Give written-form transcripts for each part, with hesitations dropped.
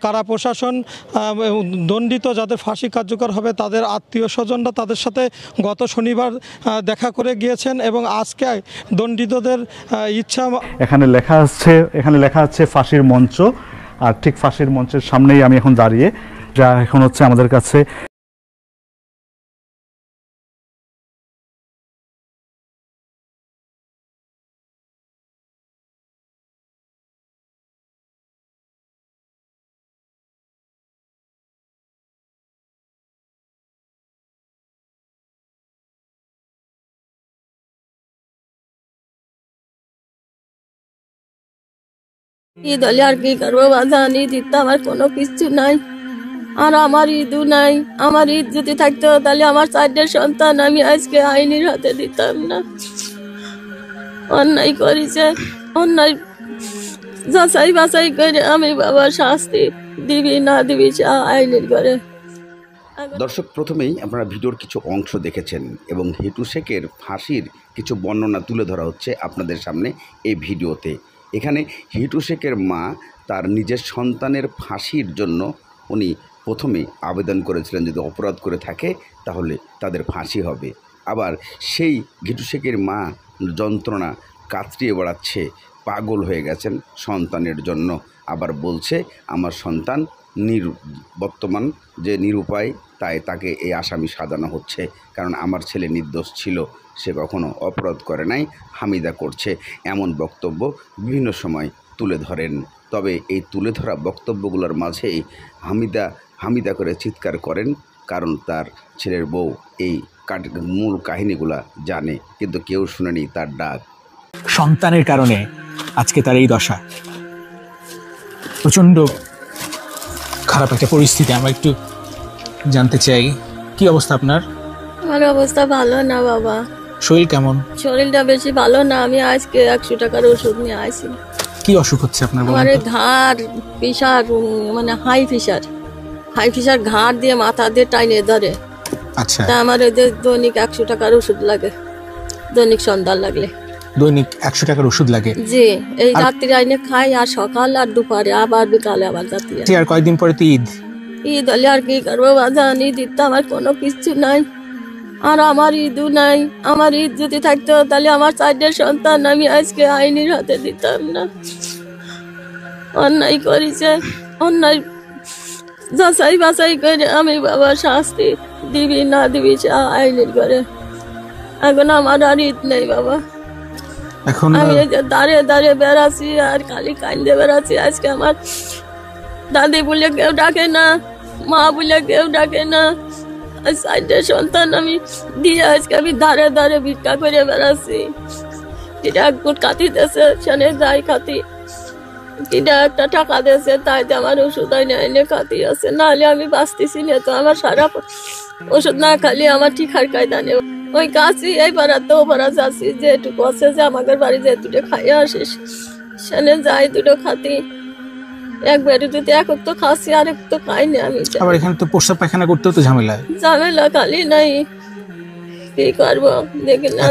কারা প্রশাসন দণ্ডিত যাদের ফাঁসি কার্যকর হবে তাদের আত্মীয় স্বজনরা তাদের সাথে গত শনিবার দেখা করে গিয়েছেন এবং আজকে দণ্ডিতদের ইচ্ছা এখানে লেখা আছে ফাঁসির মঞ্চ। আর ঠিক ফাঁসির মঞ্চের সামনেই আমি এখন দাঁড়িয়ে, যা এখন হচ্ছে আমাদের কাছে ঈদ হলে আর কি করবো বাজান, ঈদ তো আমার কোনো কিছু নাই, আর আমার ঈদও নাই। আমার ঈদ যদি থাকতো তাহলে আমার 4টে সন্তান আমি আজকে আইনের হাতে দিতাম না। অন্যায় করেছে, অন্যায় যাচাই বাছাই করে আমি বাবা শাস্তি দিবি না দিবি আইনের করে। দর্শক, প্রথমেই আপনারা ভিডিওর কিছু অংশ দেখেছেন এবং হিটু শেখের ফাঁসির কিছু বর্ণনা তুলে ধরা হচ্ছে আপনাদের সামনে এই ভিডিওতে। এখানে হিটু শেখের মা তার নিজের সন্তানের ফাঁসির জন্য উনি প্রথমে আবেদন করেছিলেন যদি অপরাধ করে থাকে তাহলে তাদের ফাঁসি হবে। আবার সেই হিটু শেখের মা যন্ত্রণা কাতরিয়ে বেড়াচ্ছে, পাগল হয়ে গেছেন সন্তানের জন্য। আবার বলছে আমার সন্তান বর্তমান যে নিরুপায়, তাই তাকে এই আসামি সাজানো হচ্ছে, কারণ আমার ছেলে নির্দোষ ছিল, সে কখনো অপরাধ করে নাই, হামিদা করছে, এমন বক্তব্য বিভিন্ন সময় তুলে ধরেন। তবে এই তুলে ধরা বক্তব্যগুলোর মাঝেই হামিদা করে চিৎকার করেন, কারণ তার ছেলের বউ এই মূল কাহিনীগুলা জানে, কিন্তু কেউ শুনেনি তার ডাক। সন্তানের কারণে আজকে তার এই দশা, প্রচণ্ড খারাপ একটা পরিস্থিতি। আমরা একটু জানতে চাই কি অবস্থা আপনার? আমার অবস্থা ভালো না বাবা। শরীর কেমন? শরীরটা বেশি ভালো না, আমি আজকে 100 টাকার ওষুধ নিয়ে আসি। কি অসুখ হচ্ছে আপনার? আমার ঘাড় প্রেশার, মানে হাই প্রেশার ঘাড় দিয়ে মাথা দিয়ে টাইনে ধরে। আচ্ছা, তা আমার দৈনিক 100 টাকার ওষুধ লাগে, দৈনিক সন্ধ্যা লাগলে। দৈনিক 100 টাকার ওষুধ লাগে? জি, এই রাত্রি আইনে খাই, আর সকাল আর দুপুরে আবার বিকালে আবার রাত্রি। আর কয়েকদিন পরে তো ঈদ। ঈদ হলে আর কি করবো বাজান, ঈদ তো আমার কোনো কিছু নাই, আর আমার ঈদও নাই। আমার ঈদ যদি থাকতো তাহলে আমার 4টে সন্তান আমি আজকে আইনের হাতে দিতাম না। অন্যায় করেছে, অন্যায় যাচাই বাছাই করে আমি বাবা শাস্তি দিবি না দিবি আইনের করে। এখন আমার আর ঈদ নেই বাবা। এখন আমি এই যে দাঁড়িয়ে বেড়াচ্ছি আর খালি কান্দে বেড়াচ্ছি। আজকে আমার দাদি বলে কেউ ডাকে না, মা বলে কেউ ডাকে না, 4টে সন্তান আমি দিয়ে আজকে আমি দাঁড়িয়ে ভিক্ষা করে বেড়াচ্ছি। এটা একটু কাতি দেশে সেনে যাই খাতি, এটা একটা টাকা দিয়েছে তাই আমার ওষুধ এনে খাতি আছে, নাহলে আমি বাঁচতেছি না। তো আমার সারা ওষুধ না খালি আমার ঠিক আর কায়দা নেই। ওই কাছি এই পাড়াতে ও পাড়া যাচ্ছি, যেটুকু আছে যে আমাদের বাড়ি যে দুটো খাইয়ে আসিস, সেনে যাই দুটো খাতি। একবারে যদি এক তো খাচ্ছি আর এক তো খাই না আমি। আবার এখানে তো প্রস্রাব পায়খানা করতেও তো ঝামেলা খালি নাই, কি করবো দেখি না।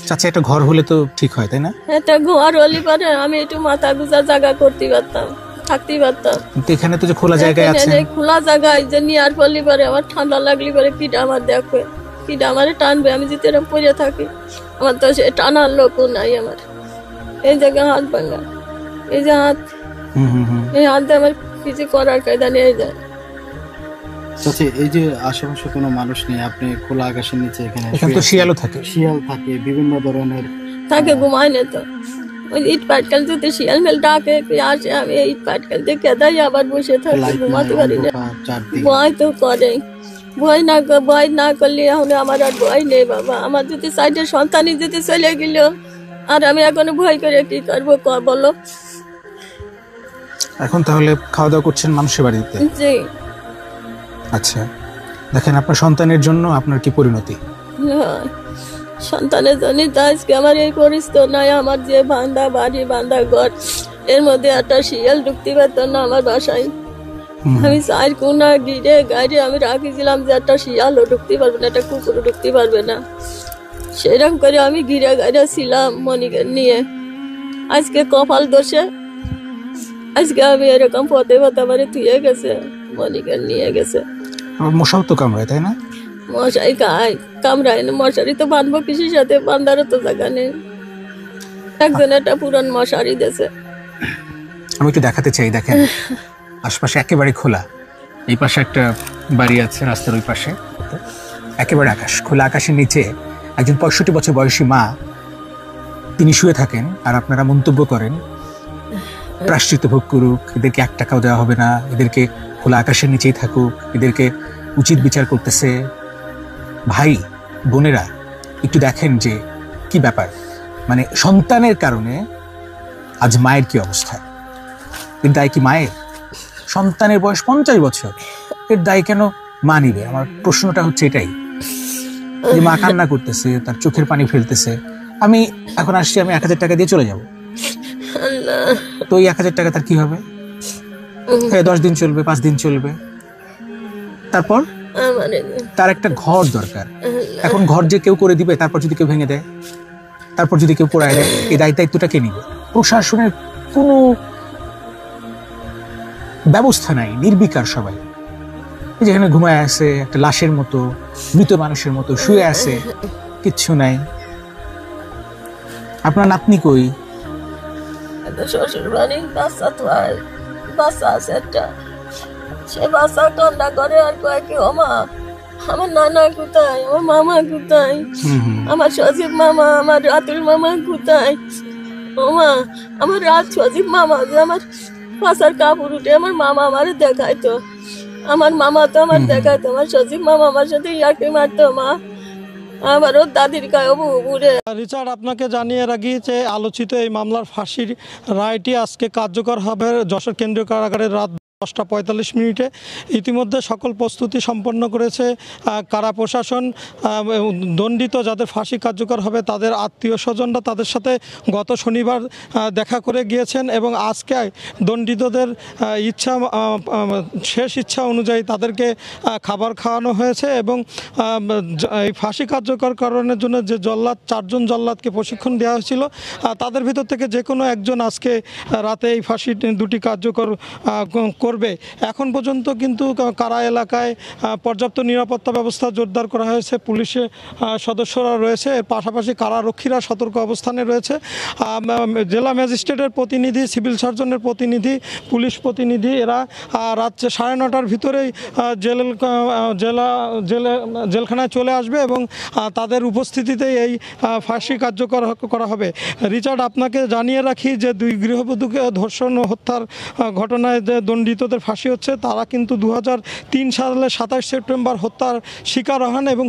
চাচা একটা ঘর হলে তো ঠিক হয়, তাই না? একটা ঘর হলে পরে আমি একটু মাথা গুজা জায়গা করতে পারতাম, থাকতে পারতাম। কিন্তু এখানে তো যে খোলা জায়গায় আছে, খোলা জায়গায় যে নিয়ার পড়লি পরে আমার ঠান্ডা লাগলি পরে কিটা আমার দেখবে, কিটা আমারে টানবে। আমি যদি এরকম পড়ে থাকি, আমার তো সে টানার লোকও নাই। আমার এই জায়গায় হাত ভাঙা, এই যে হাত, এই হাতে আমার কিছু করার কায়দা নিয়ে যায়। আচ্ছা, এই যে আশেপাশে কোনো মানুষ নেই, আপনি খোলা আকাশের নিচে, এখানে তো শিয়াল থাকে, বিভিন্ন ধরনের থাকে, ঘুমায় না তো। ওই ইট পাটকেল যদি শিয়াল মেল ডাকে আসে, আমি ইট পাটকেল দেখে দেয় আবার বসে থাকি, ঘুমাতে পারি না। ভয় তো করে, ভয় না করলে এখন আমার আর ভয় নেই বাবা। আমার যদি 4টে সন্তানই যদি চলে গেল, আর আমি এখনো ভয় করে কি করবো বলো? এখন তাহলে খাওয়া দাওয়া করছেন মানুষের বাড়িতে? জি। আচ্ছা, দেখেন আপনার সন্তানের জন্য আপনার কি পরিণতি। সন্তানের জন্য তো আজকে আমার এই পরিস্থিতি নাই। আমার যে বান্ধা বাড়ি, বান্ধা ঘর, এর মধ্যে একটা শিয়াল ঢুকতে পারতো না আমার বাসায়। আমি 4 কোনা গিরে গাড়ি আমি রাখিছিলাম যে একটা শিয়ালও ঢুকতে পারবে না, একটা কুকুরও ঢুকতে পারবে না। সেরকম করে আমি ঘিরে গাড়ি ছিলাম মনিকে নিয়ে। আজকে কপাল দোষে আজকে আমি এরকম পথে পথে আমার থুয়ে গেছে, মনিকে নিয়ে গেছে। আবার মশাও তো কামড়ায়, তাই না? মশাই কামড়ায় না, মশারি তো বাঁধবো কিসের সাথে, বান্ধারও তো জায়গা নেই। একজন একটা পুরান মশারি দিয়েছে। আমি একটু দেখাতে চাই, দেখেন আশপাশে একেবারে খোলা। এই পাশে একটা বাড়ি আছে, রাস্তার ওই পাশে একেবারে আকাশ, খোলা আকাশের নিচে একজন 65 বছর বয়সী মা তিনি শুয়ে থাকেন, আর আপনারা মন্তব্য করেন প্রায়শ্চিত্ত ভোগ করুক, এদেরকে 1 টাকাও দেওয়া হবে না, এদেরকে খোলা আকাশের নিচেই থাকুক, এদেরকে উচিত বিচার করতেছে। ভাই বোনেরা, একটু দেখেন যে কি ব্যাপার, মানে সন্তানের কারণে আজ মায়ের কি অবস্থা। এর দায় কি মায়ের? সন্তানের বয়স 50 বছর, এর দায় কেন মা নিবে? আমার প্রশ্নটা হচ্ছে এটাই, যে মা কান্না করতেছে, তার চোখের পানি ফেলতেছে। আমি এখন আসছি, আমি 1000 টাকা দিয়ে চলে যাব, তো এই 1000 টাকা তার কি হবে? 10 দিন চলবে, 5 দিন চলবে, তারপর তার একটা ঘর দরকার। এখন ঘর যে কেউ করে দিবে, তারপর যদি কেউ ভেঙে দেয়, তারপর যদি কেউ পোড়ায় দেয়, এই দায়িত্বটা কে নিবে? প্রশাসনের কোনো ব্যবস্থা নাই, নির্বিকার সবাই। যেখানে ঘুমায় আছে একটা লাশের মতো, মৃত মানুষের মতো শুয়ে আছে, কিচ্ছু নাই। আপনার নাতনি কই? শ্বশুর বাড়ি বাচ্চা তো বাচ্চা আছে একটা, সে বাচ্চা কান্না করে আর কয় কি, ও মা আমার নানা কোথায়, আমার মামা কোথায়, আমার সজীব মামা, আমার রাতুল মামা কোথায়, ও মা আমার সজীব মামা যে আমার পাশার কাপড় উঠে আমার মামা আমার দেখাইতো, আমার মামা তো আমার দেখাইতো, আমার সজীব মামা আমার সাথে ইয়াকে মারতো, মা আমার ওর দাদির গায়ে বুড়ে। রিচার্ড, আপনাকে জানিয়ে রাখি যে আলোচিত এই মামলার ফাঁসির রায়টি আজকে কার্যকর হবে যশোর কেন্দ্রীয় কারাগারে রাত 10:45 ইতিমধ্যে সকল প্রস্তুতি সম্পন্ন করেছে কারা প্রশাসন। দণ্ডিত যাদের ফাঁসি কার্যকর হবে তাদের আত্মীয় স্বজনরা তাদের সাথে গত শনিবার দেখা করে গিয়েছেন এবং আজকে দণ্ডিতদের শেষ ইচ্ছা অনুযায়ী তাদেরকে খাবার খাওয়ানো হয়েছে এবং এই ফাঁসি কার্যকরকরণের জন্য যে জল্লাদ, 4 জন জল্লাদকে প্রশিক্ষণ দেওয়া হয়েছিল, তাদের ভিতর থেকে যে কোনো একজন আজকে রাতে এই ফাঁসি 2টি কার্যকর করবে। এখন পর্যন্ত কিন্তু কারা এলাকায় পর্যাপ্ত নিরাপত্তা ব্যবস্থা জোরদার করা হয়েছে, পুলিশের সদস্যরা রয়েছে, এর পাশাপাশি কারারক্ষীরা সতর্ক অবস্থানে রয়েছে। জেলা ম্যাজিস্ট্রেটের প্রতিনিধি, সিভিল সার্জনের প্রতিনিধি, পুলিশ প্রতিনিধি এরা রাত 9:30টার ভিতরেই জেলখানায় চলে আসবে এবং তাদের উপস্থিতিতেই এই ফাঁসি কার্যকর করা হবে। রিচার্ড, আপনাকে জানিয়ে রাখি যে 2 গৃহবধূকে ধর্ষণ ও হত্যার ঘটনায় যে দণ্ডিতদের ফাঁসি হচ্ছে তারা কিন্তু 2003 সালে 27 সেপ্টেম্বর হত্যার শিকার হন এবং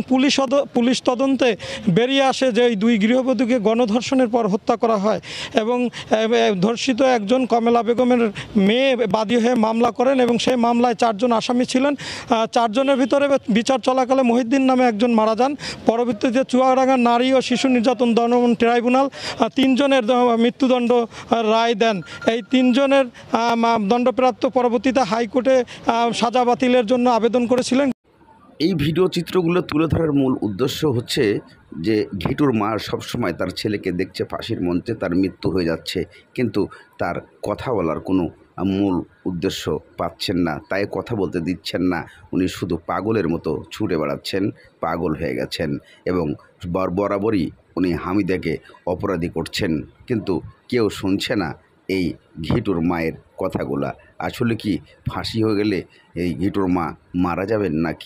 পুলিশ তদন্তে বেরিয়ে আসে যে এই 2 গৃহবধূকে গণধর্ষণের পর হত্যা করা হয় এবং ধর্ষিত একজন কমলা বেগমের মেয়ে বাদী হয়ে মামলা করেন এবং সেই মামলায় 4 জন আসামি ছিলেন। 4 জনের ভিতরে বিচার চলাকালে মহিউদ্দিন নামে একজন মারা যান। পরবর্তীতে চুয়াডাঙ্গা নারী ও শিশু নির্যাতন দমন ট্রাইব্যুনাল 3 জনের মৃত্যুদণ্ড রায় দেন। এই 3 জনের দণ্ডপ্রাপ্ত পরবর্তীতে হাইকোর্টে সাজা বাতিলের জন্য আবেদন করেছিলেন। এই ভিডিও চিত্রগুলো তুলে ধরার মূল উদ্দেশ্য হচ্ছে যে ঘিটুর মা সবসময় তার ছেলেকে দেখছে ফাঁসির মঞ্চে, তার মৃত্যু হয়ে যাচ্ছে, কিন্তু তার কথা বলার কোনো মূল উদ্দেশ্য পাচ্ছেন না, তাই কথা বলতে দিচ্ছেন না। উনি শুধু পাগলের মতো ছুটে বেড়াচ্ছেন, পাগল হয়ে গেছেন এবং বরাবরই উনি হামিদাকে অপরাধী করছেন, কিন্তু কেউ শুনছে না এই ঘিটুর মায়ের কথাগুলা। আসলে কি ফাঁসি হয়ে গেলে এই ঘিটুর মা মারা যাবেন নাকি?